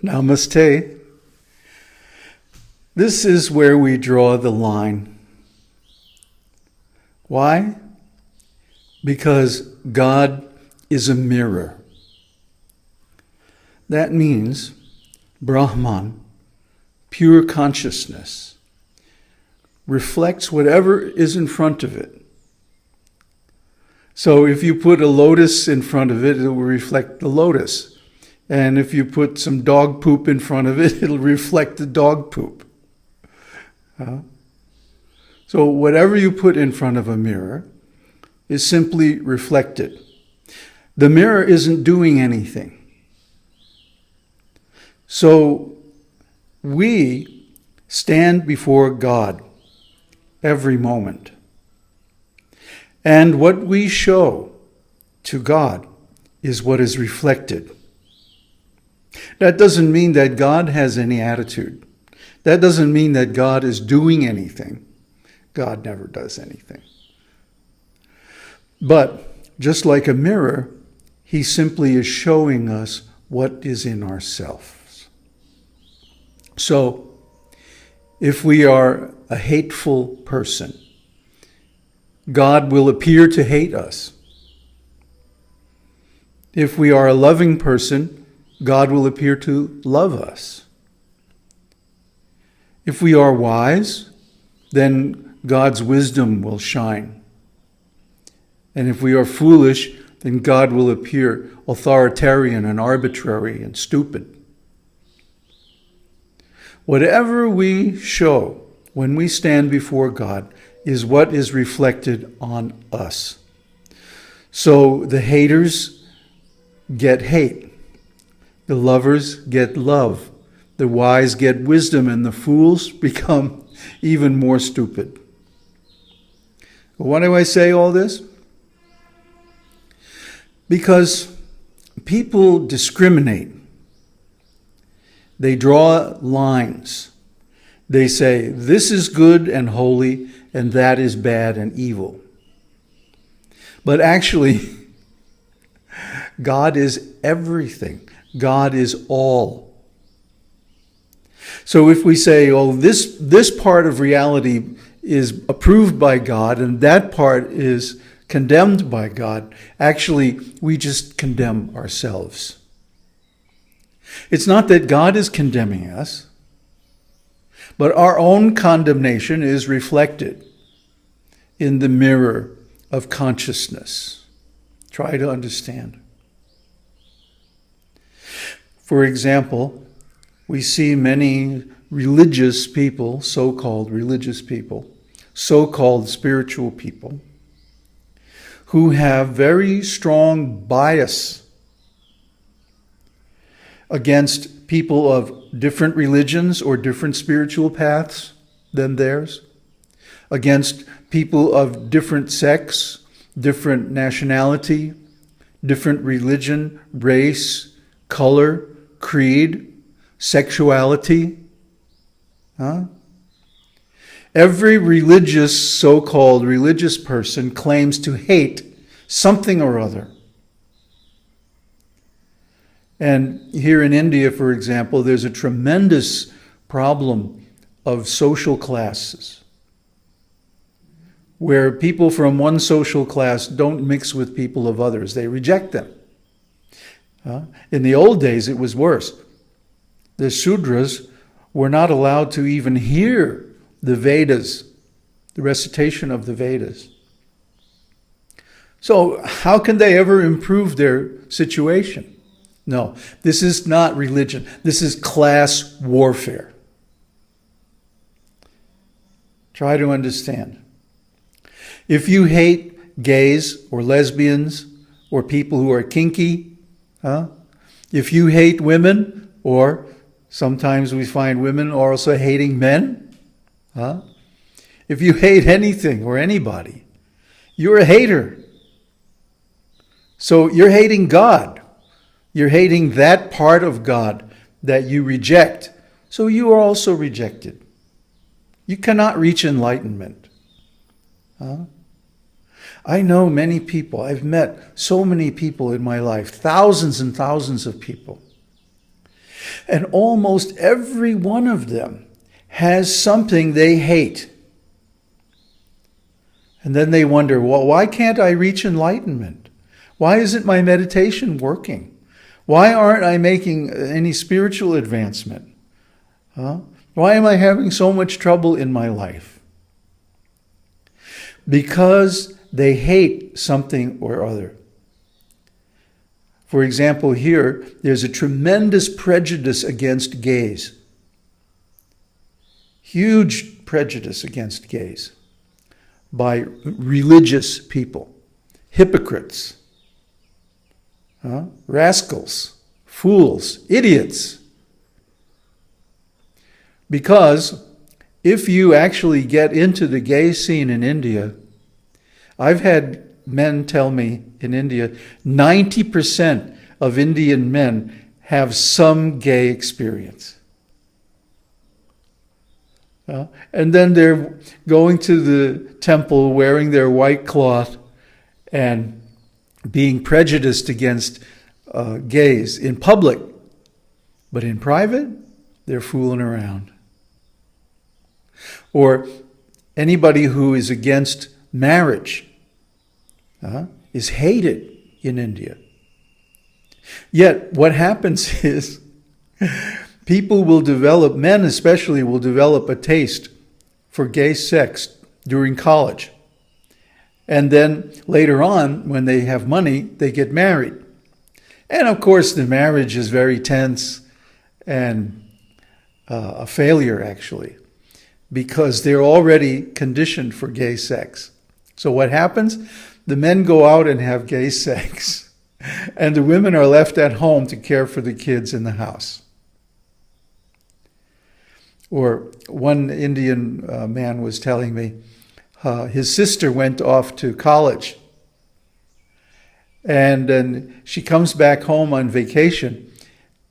Namaste. This is where we draw the line. Why? Because God is a mirror. That means Brahman, pure consciousness, reflects whatever is in front of it. So if you put a lotus in front of it, it will reflect the lotus. And if you put some dog poop in front of it, it'll reflect the dog poop. So whatever you put in front of a mirror is simply reflected. The mirror isn't doing anything. So we stand before God every moment. And what we show to God is what is reflected. That doesn't mean that God has any attitude. That doesn't mean that God is doing anything. God never does anything. But just like a mirror, he simply is showing us what is in ourselves. So, if we are a hateful person, God will appear to hate us. If we are a loving person, God will appear to love us. If we are wise, then God's wisdom will shine. And if we are foolish, then God will appear authoritarian and arbitrary and stupid. Whatever we show when we stand before God is what is reflected on us. So the haters get hate. The lovers get love. The wise get wisdom, and the fools become even more stupid. Why do I say all this? Because people discriminate. They draw lines. They say, this is good and holy, and that is bad and evil. But actually, God is everything. God is all. So if we say, oh, this part of reality is approved by God and that part is condemned by God, actually, we just condemn ourselves. It's not that God is condemning us, but our own condemnation is reflected in the mirror of consciousness. Try to understand. For example, we see many religious people, so-called religious people, so-called spiritual people, who have very strong bias against people of different religions or different spiritual paths than theirs, against people of different sex, different nationality, different religion, race, color, creed, sexuality. Every religious, so-called religious person claims to hate something or other. And here in India, for example, there's a tremendous problem of social classes, where people from one social class don't mix with people of others. They reject them. In the old days, it was worse. The Shudras were not allowed to even hear the Vedas, the recitation of the Vedas. So how can they ever improve their situation? No, this is not religion. This is class warfare. Try to understand. If you hate gays or lesbians or people who are kinky, if you hate women, or sometimes we find women are also hating men, if you hate anything or anybody, you're a hater. So you're hating God. You're hating that part of God that you reject. So you are also rejected. You cannot reach enlightenment. I know many people. I've met so many people in my life, thousands and thousands of people. And almost every one of them has something they hate. And then they wonder, well, why can't I reach enlightenment? Why isn't my meditation working? Why aren't I making any spiritual advancement? Why am I having so much trouble in my life? Because they hate something or other. For example, here, there's a tremendous prejudice against gays. Huge prejudice against gays by religious people, hypocrites, rascals, fools, idiots. Because if you actually get into the gay scene in India, I've had men tell me in India, 90% of Indian men have some gay experience. And then they're going to the temple wearing their white cloth and being prejudiced against gays in public. But in private, they're fooling around. Or anybody who is against marriage is hated in India. Yet what happens is people will develop, men especially, will develop a taste for gay sex during college. And then later on, when they have money, they get married. And of course, the marriage is very tense and a failure, actually, because they're already conditioned for gay sex. So what happens? The men go out and have gay sex, and the women are left at home to care for the kids in the house. Or one Indian man was telling me, his sister went off to college, and then she comes back home on vacation,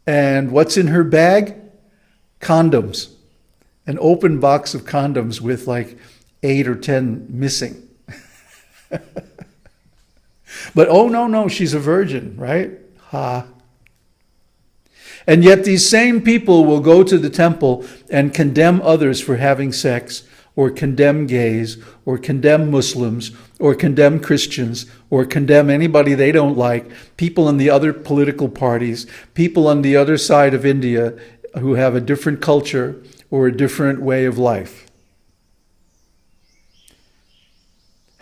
and what's in her bag? Condoms. An open box of condoms with like 8 or 10 missing. But oh no, she's a virgin, right? And yet these same people will go to the temple and condemn others for having sex, or condemn gays, or condemn Muslims, or condemn Christians, or condemn anybody they don't like, people in the other political parties, people on the other side of India who have a different culture or a different way of life.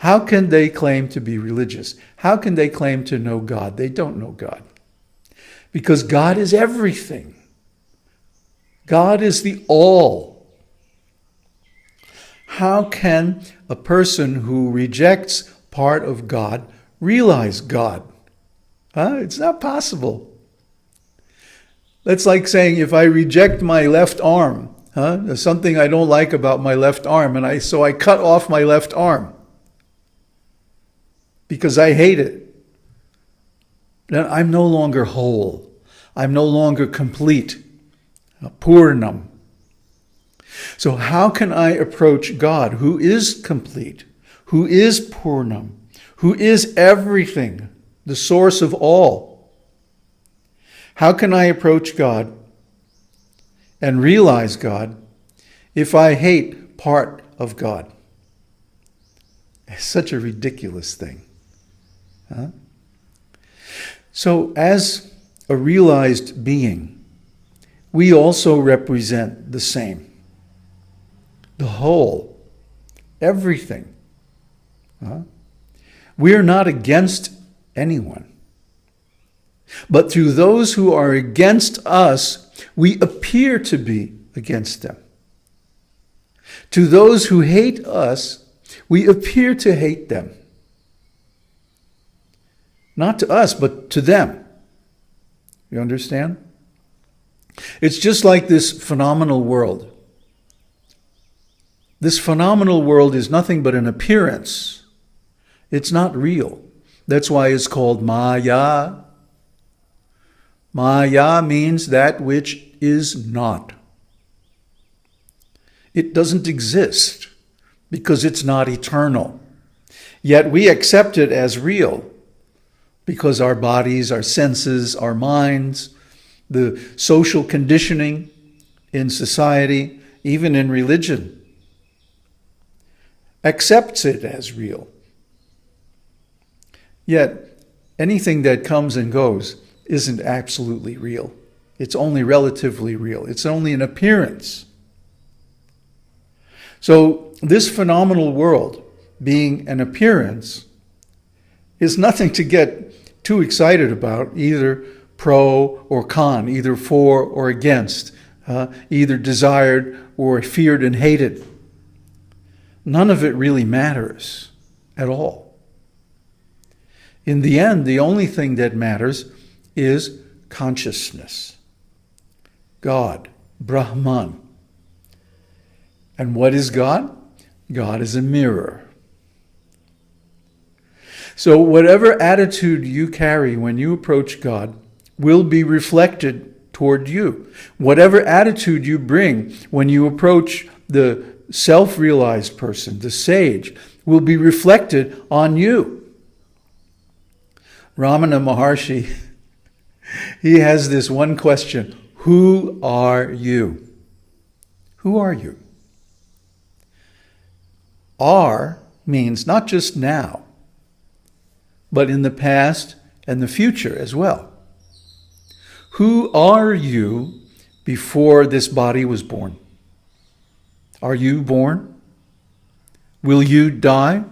How can they claim to be religious? How can they claim to know God? They don't know God. Because God is everything. God is the all. How can a person who rejects part of God realize God? It's not possible. That's like saying, if I reject my left arm, there's something I don't like about my left arm, and so I cut off my left arm because I hate it. Then I'm no longer whole. I'm no longer complete. Purnam. So how can I approach God, who is complete, who is Purnam, who is everything, the source of all? How can I approach God and realize God if I hate part of God? It's such a ridiculous thing. So as a realized being, we also represent the same. The whole, everything. We are not against anyone. But through those who are against us, we appear to be against them. To those who hate us, we appear to hate them. Not to us, but to them. You understand? It's just like this phenomenal world. This phenomenal world is nothing but an appearance. It's not real. That's why it's called Maya. Maya means that which is not. It doesn't exist because it's not eternal. Yet we accept it as real because our bodies, our senses, our minds, the social conditioning in society, even in religion, accepts it as real. Yet, anything that comes and goes isn't absolutely real. It's only relatively real. It's only an appearance. So, this phenomenal world, being an appearance, is nothing to get too excited about, either pro or con, either for or against, either desired or feared and hated. None of it really matters at all. In the end, the only thing that matters is consciousness. God, Brahman. And what is God? God is a mirror. So whatever attitude you carry when you approach God will be reflected toward you. Whatever attitude you bring when you approach the self-realized person, the sage, will be reflected on you. Ramana Maharshi, he has this one question: who are you? Who are you? Are means not just now, but in the past and the future as well. Who are you before this body was born? Are you born? Will you die?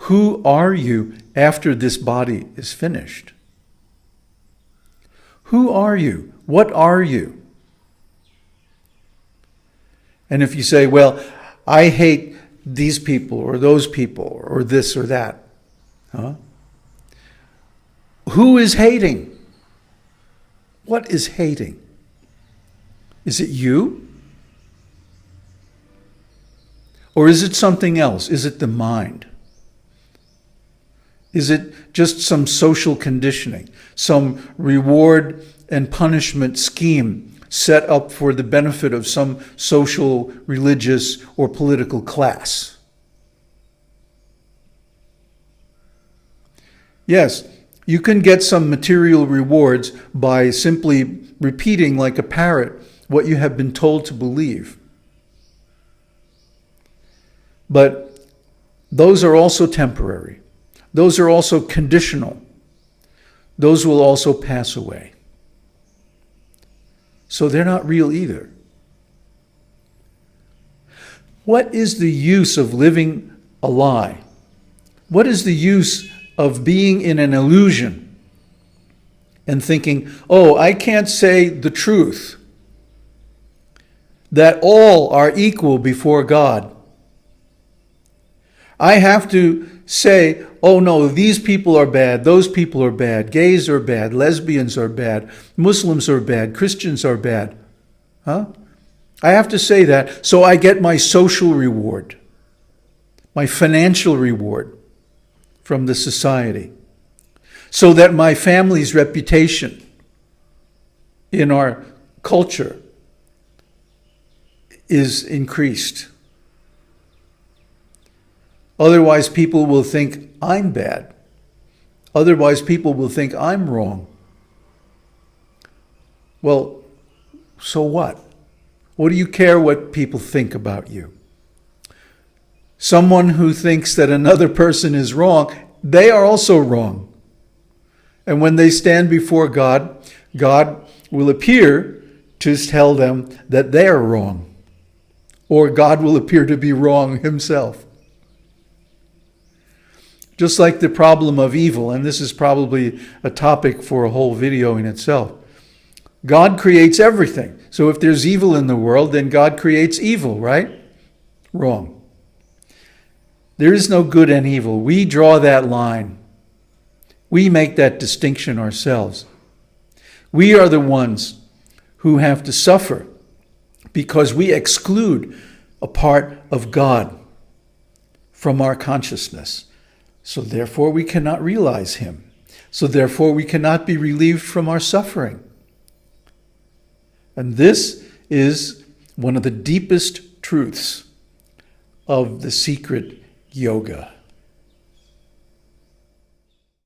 Who are you after this body is finished? Who are you? What are you? And if you say, well, I hate these people or those people or this or that, who is hating? What is hating? Is it you? Or is it something else? Is it the mind? Is it just some social conditioning, some reward and punishment scheme set up for the benefit of some social, religious, or political class? Yes, you can get some material rewards by simply repeating like a parrot what you have been told to believe. But those are also temporary. Those are also conditional. Those will also pass away. So they're not real either. What is the use of living a lie? What is the use of being in an illusion and thinking, oh, I can't say the truth, that all are equal before God? I have to say, oh no, these people are bad, those people are bad, gays are bad, lesbians are bad, Muslims are bad, Christians are bad. I have to say that so I get my social reward, my financial reward from the society, so that my family's reputation in our culture is increased. Otherwise, people will think I'm bad. Otherwise, people will think I'm wrong. Well, so what? What do you care what people think about you? Someone who thinks that another person is wrong, they are also wrong. And when they stand before God, God will appear to tell them that they are wrong. Or God will appear to be wrong himself. Just like the problem of evil, and this is probably a topic for a whole video in itself. God creates everything. So if there's evil in the world, then God creates evil, right? Wrong. There is no good and evil. We draw that line. We make that distinction ourselves. We are the ones who have to suffer because we exclude a part of God from our consciousness. So therefore we cannot realize him. So therefore we cannot be relieved from our suffering. And this is one of the deepest truths of the secret yoga.